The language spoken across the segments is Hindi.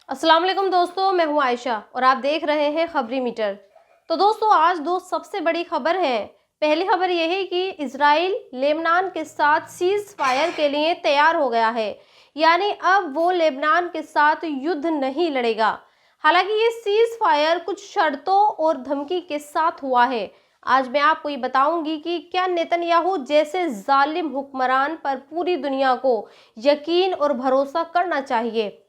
अस्सलाम वालेकुम दोस्तों, मैं हूं आयशा और आप देख रहे हैं खबरी मीटर। तो दोस्तों, आज दो सबसे बड़ी खबर है। पहली खबर यह है कि इजराइल लेबनान के साथ सीज फायर के लिए तैयार हो गया है, यानी अब वो लेबनान के साथ युद्ध नहीं लड़ेगा। हालांकि ये सीज फायर कुछ शर्तों और धमकी के साथ हुआ है। आज मैं आपको ये बताऊंगी कि क्या नेतन्याहू जैसे जालिम हुक्मरान पर पूरी दुनिया को यकीन और भरोसा करना चाहिए।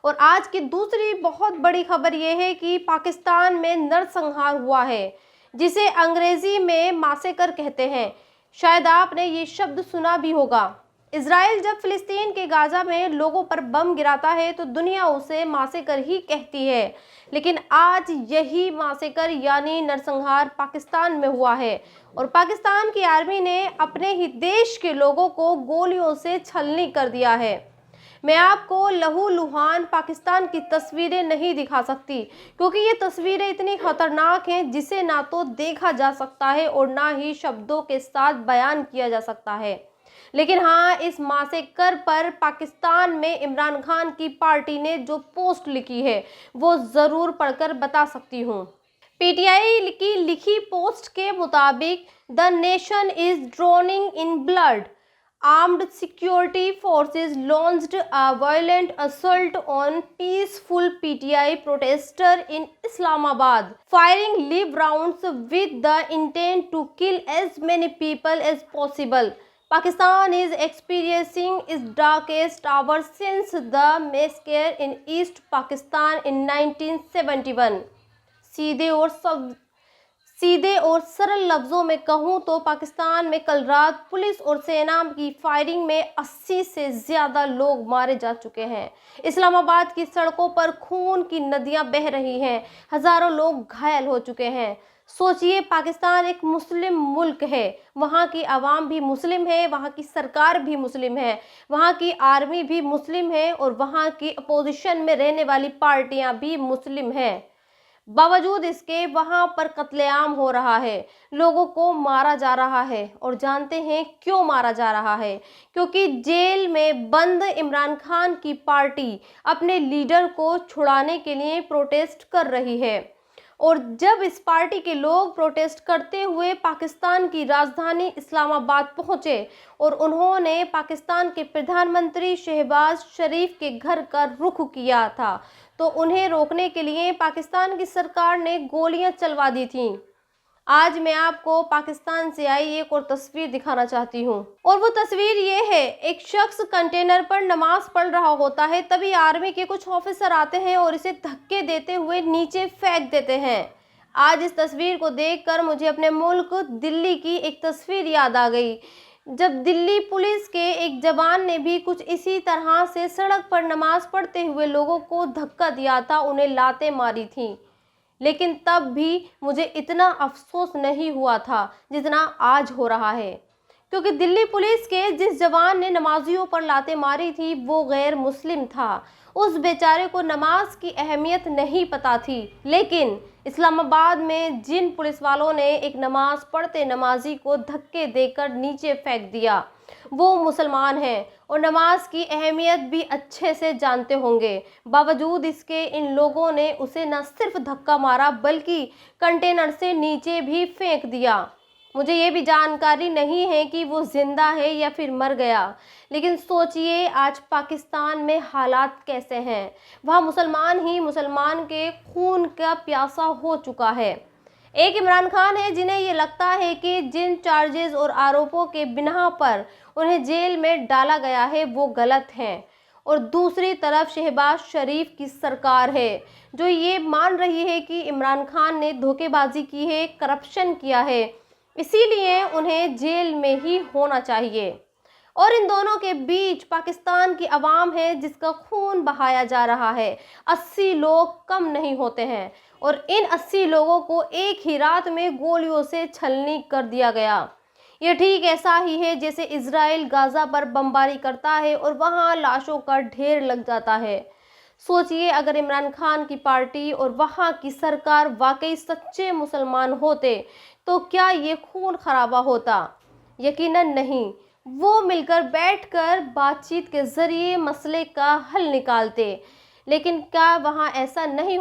और आज की दूसरी बहुत बड़ी खबर यह है कि पाकिस्तान में नरसंहार हुआ है, जिसे अंग्रेजी में मासेकर कहते हैं। शायद आपने ये शब्द सुना भी होगा। इसराइल जब फिलिस्तीन के गाजा में लोगों पर बम गिराता है तो दुनिया उसे मासेकर ही कहती है, लेकिन आज यही मासेकर यानी नरसंहार पाकिस्तान में हुआ है और पाकिस्तान की आर्मी ने अपने ही देश के लोगों को गोलियों से छलनी कर दिया है। मैं आपको लहूलुहान पाकिस्तान की तस्वीरें नहीं दिखा सकती, क्योंकि ये तस्वीरें इतनी खतरनाक हैं जिसे ना तो देखा जा सकता है और ना ही शब्दों के साथ बयान किया जा सकता है। लेकिन हाँ, इस मासेकर पर पाकिस्तान में इमरान खान की पार्टी ने जो पोस्ट लिखी है वो ज़रूर पढ़कर बता सकती हूँ। पीटीआई की लिखी पोस्ट के मुताबिक the nation is droning in blood. Armed security forces launched a violent assault on peaceful PTI protester in Islamabad, firing live rounds with the intent to kill as many people as possible. Pakistan is experiencing its darkest hour since the massacre in East Pakistan in 1971. सीधे और सरल लफ्ज़ों में कहूँ तो पाकिस्तान में कल रात पुलिस और सेना की फायरिंग में 80 से ज़्यादा लोग मारे जा चुके हैं। इस्लामाबाद की सड़कों पर खून की नदियाँ बह रही हैं, हज़ारों लोग घायल हो चुके हैं। सोचिए, पाकिस्तान एक मुस्लिम मुल्क है, वहाँ की आवाम भी मुस्लिम है, वहाँ की सरकार भी मुस्लिम है, वहाँ की आर्मी भी मुस्लिम है और वहाँ की अपोजिशन में रहने वाली पार्टियाँ भी मुस्लिम हैं। बावजूद इसके वहां पर कत्लेआम हो रहा है, लोगों को मारा जा रहा है। और जानते हैं क्यों मारा जा रहा है? क्योंकि जेल में बंद इमरान खान की पार्टी अपने लीडर को छुड़ाने के लिए प्रोटेस्ट कर रही है। और जब इस पार्टी के लोग प्रोटेस्ट करते हुए पाकिस्तान की राजधानी इस्लामाबाद पहुंचे और उन्होंने पाकिस्तान के प्रधानमंत्री शहबाज शरीफ के घर का रुख किया था, तो उन्हें रोकने के लिए पाकिस्तान की सरकार ने गोलियां चलवा दी थीं। आज मैं आपको पाकिस्तान से आई एक और तस्वीर दिखाना चाहती हूँ, और वो तस्वीर ये है। एक शख्स कंटेनर पर नमाज पढ़ रहा होता है, तभी आर्मी के कुछ ऑफिसर आते हैं और इसे धक्के देते हुए नीचे फेंक देते हैं। आज इस तस्वीर को देखकर मुझे अपने मुल्क दिल्ली की एक तस्वीर याद आ गई, जब दिल्ली पुलिस के एक जवान ने भी कुछ इसी तरह से सड़क पर नमाज पढ़ते हुए लोगों को धक्का दिया था, उन्हें लातें मारी थी। लेकिन तब भी मुझे इतना अफसोस नहीं हुआ था जितना आज हो रहा है, क्योंकि दिल्ली पुलिस के जिस जवान ने नमाजियों पर लातें मारी थी वो गैर मुस्लिम था। उस बेचारे को नमाज की अहमियत नहीं पता थी, लेकिन इस्लामाबाद में जिन पुलिस वालों ने एक नमाज पढ़ते नमाजी को धक्के देकर नीचे फेंक दिया, वो मुसलमान हैं और नमाज की अहमियत भी अच्छे से जानते होंगे। बावजूद इसके इन लोगों ने उसे न सिर्फ धक्का मारा बल्कि कंटेनर से नीचे भी फेंक दिया। मुझे ये भी जानकारी नहीं है कि वो जिंदा है या फिर मर गया, लेकिन सोचिए आज पाकिस्तान में हालात कैसे हैं। वहाँ मुसलमान ही मुसलमान के खून का प्यासा हो चुका है। एक इमरान खान है जिन्हें ये लगता है कि जिन चार्जेस और आरोपों के बिना पर उन्हें जेल में डाला गया है वो गलत हैं, और दूसरी तरफ शहबाज शरीफ की सरकार है जो ये मान रही है कि इमरान खान ने धोखेबाजी की है, करप्शन किया है, इसीलिए उन्हें जेल में ही होना चाहिए। और इन दोनों के बीच पाकिस्तान की आवाम है जिसका खून बहाया जा रहा है। 80 लोग कम नहीं होते हैं और इन 80 लोगों को एक ही रात में गोलियों से छलनी कर दिया गया। ये ठीक ऐसा ही है जैसे इजराइल गाजा पर बमबारी करता है और वहाँ लाशों का ढेर लग जाता है। सोचिए, अगर इमरान खान की पार्टी और वहाँ की सरकार वाकई सच्चे मुसलमान होते तो क्या ये खून खराबा होता? यकीनन नहीं। वो मिलकर बैठकर बातचीत के जरिए मसले का हल निकालते। लेकिन वहाँ ऐसा नहीं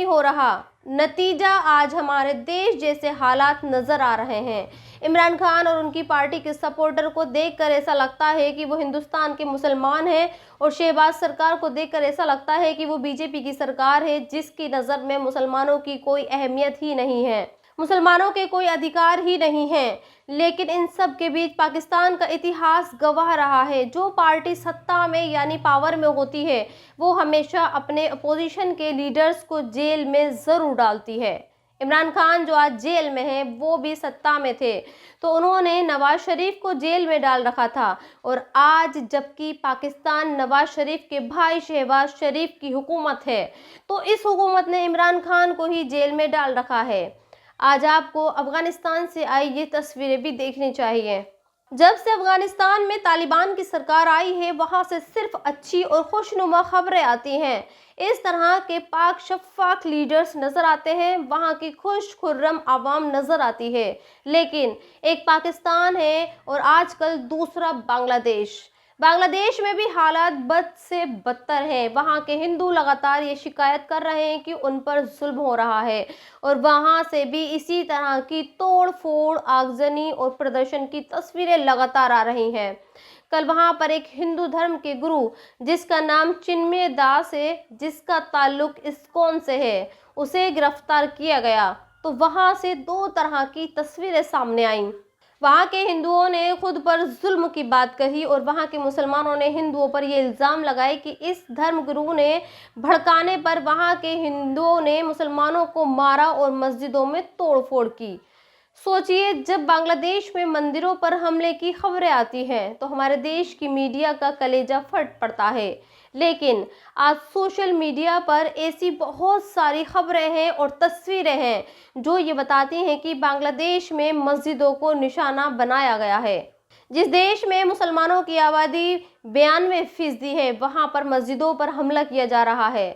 हो रहा। नतीजा आज हमारे देश जैसे हालात नजर आ रहे हैं। इमरान खान और उनकी पार्टी के सपोर्टर को देखकर ऐसा लगता है कि वो हिंदुस्तान के मुसलमान हैं, और शहबाज सरकार को देखकर ऐसा लगता है कि वो बीजेपी की सरकार है, जिसकी नज़र में मुसलमानों की कोई अहमियत ही नहीं है, मुसलमानों के कोई अधिकार ही नहीं है। लेकिन इन सब के बीच पाकिस्तान का इतिहास गवाह रहा है, जो पार्टी सत्ता में यानी पावर में होती है, वो हमेशा अपने अपोजिशन के लीडर्स को जेल में ज़रूर डालती है। इमरान खान जो आज जेल में है, वो भी सत्ता में थे, तो उन्होंने नवाज शरीफ को जेल में डाल रखा था। और आज जबकि पाकिस्तान नवाज शरीफ के भाई शहबाज शरीफ की हुकूमत है, तो इस हुकूमत ने इमरान खान को ही जेल में डाल रखा है। आज आपको अफगानिस्तान से आई ये तस्वीरें भी देखनी चाहिए। जब से अफगानिस्तान में तालिबान की सरकार आई है, वहां से सिर्फ अच्छी और खुशनुमा खबरें आती हैं। इस तरह के पाक शफ़ाक़ लीडर्स नज़र आते हैं, वहां की खुश खुर्रम आवाम नज़र आती है। लेकिन एक पाकिस्तान है और आजकल दूसरा बांग्लादेश में भी हालात बद से बदतर हैं। वहाँ के हिंदू लगातार ये शिकायत कर रहे हैं कि उन पर जुल्म हो रहा है, और वहाँ से भी इसी तरह की तोड़ फोड़, आगजनी और प्रदर्शन की तस्वीरें लगातार आ रही हैं। कल वहाँ पर एक हिंदू धर्म के गुरु, जिसका नाम चिन्मय दास है, जिसका ताल्लुक इस्कॉन से है, उसे गिरफ्तार किया गया। तो वहाँ से दो तरह की तस्वीरें सामने आईं। वहाँ के हिंदुओं ने खुद पर जुल्म की बात कही, और वहाँ के मुसलमानों ने हिंदुओं पर यह इल्ज़ाम लगाए कि इस धर्मगुरु ने भड़काने पर वहाँ के हिंदुओं ने मुसलमानों को मारा और मस्जिदों में तोड़फोड़ की। सोचिए, जब बांग्लादेश में मंदिरों पर हमले की खबरें आती हैं, तो हमारे देश की मीडिया का कलेजा फट पड़ता है। लेकिन आज सोशल मीडिया पर ऐसी बहुत सारी खबरें हैं और तस्वीरें हैं जो ये बताती हैं कि बांग्लादेश में मस्जिदों को निशाना बनाया गया है। जिस देश में मुसलमानों की आबादी 92% है, वहाँ पर मस्जिदों पर हमला किया जा रहा है।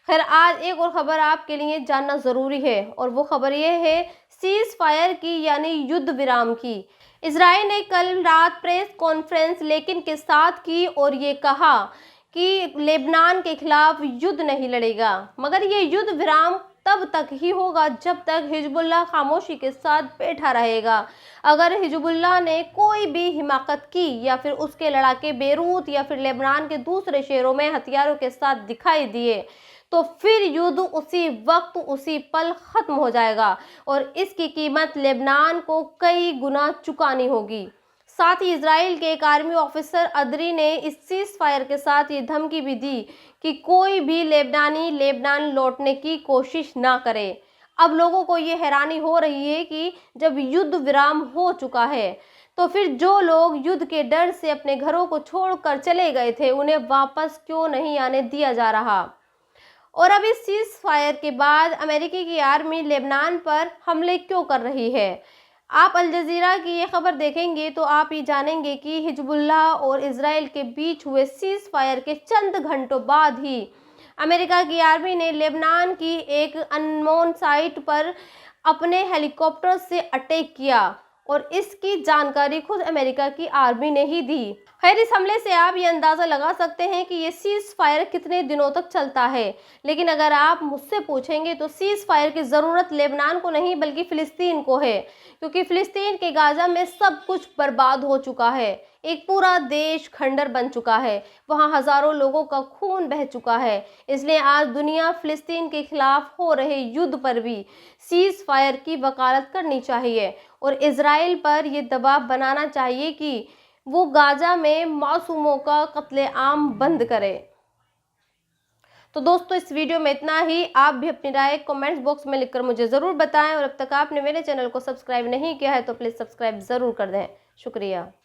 खैर, आज एक और खबर आपके लिए जानना ज़रूरी है, और वो खबर ये है सीज़ फायर की, यानी युद्ध विराम की। इजराइल ने कल रात प्रेस कॉन्फ्रेंस लेकिन के साथ की और ये कहा कि लेबनान के खिलाफ युद्ध नहीं लड़ेगा, मगर ये युद्ध विराम तब तक ही होगा जब तक हिजबुल्लाह खामोशी के साथ बैठा रहेगा। अगर हिजबुल्लाह ने कोई भी हिमाकत की, या फिर उसके लड़ाके बेरूत या फिर लेबनान के दूसरे शहरों में हथियारों के साथ दिखाई दिए, तो फिर युद्ध उसी वक्त उसी पल खत्म हो जाएगा, और इसकी कीमत लेबनान को कई गुना चुकानी होगी। साथ ही इजराइल के एक आर्मी ऑफिसर अदरी ने इस सीज़ फायर के साथ ये धमकी भी दी कि कोई भी लेबनान लौटने की कोशिश ना करे। अब लोगों को ये हैरानी हो रही है कि जब युद्ध विराम हो चुका है, तो फिर जो लोग युद्ध के डर से अपने घरों को छोड़कर चले गए थे, उन्हें वापस क्यों नहीं आने दिया जा रहा। और अब इस सीज़ फायर के बाद अमेरिकी की आर्मी लेबनान पर हमले क्यों कर रही है। आप अल जज़ीरा की ये खबर देखेंगे तो आप ये जानेंगे कि हिजबुल्लाह और इजराइल के बीच हुए सीज़ फायर के चंद घंटों बाद ही अमेरिका की आर्मी ने लेबनान की एक अननोन साइट पर अपने हेलीकॉप्टर से अटैक किया, और इसकी जानकारी खुद अमेरिका की आर्मी ने ही दी। खैर, इस हमले से आप ये अंदाज़ा लगा सकते हैं कि ये सीज़ फायर कितने दिनों तक चलता है। लेकिन अगर आप मुझसे पूछेंगे तो सीज़ फायर की ज़रूरत लेबनान को नहीं बल्कि फ़िलिस्तीन को है, क्योंकि फ़िलिस्तीन के गाज़ा में सब कुछ बर्बाद हो चुका है। एक पूरा देश खंडर बन चुका है, वहाँ हज़ारों लोगों का खून बह चुका है। इसलिए आज दुनिया फ़िलिस्तीन के खिलाफ हो रहे युद्ध पर भी सीज़ फायर की वकालत करनी चाहिए, और इजराइल पर ये दबाव बनाना चाहिए कि वो गाज़ा में मासूमों का कत्लेआम बंद करे। तो दोस्तों, इस वीडियो में इतना ही। आप भी अपनी राय कमेंट्स बॉक्स में लिखकर मुझे ज़रूर बताएं, और अब तक आपने मेरे चैनल को सब्सक्राइब नहीं किया है तो प्लीज़ सब्सक्राइब ज़रूर कर दें। शुक्रिया।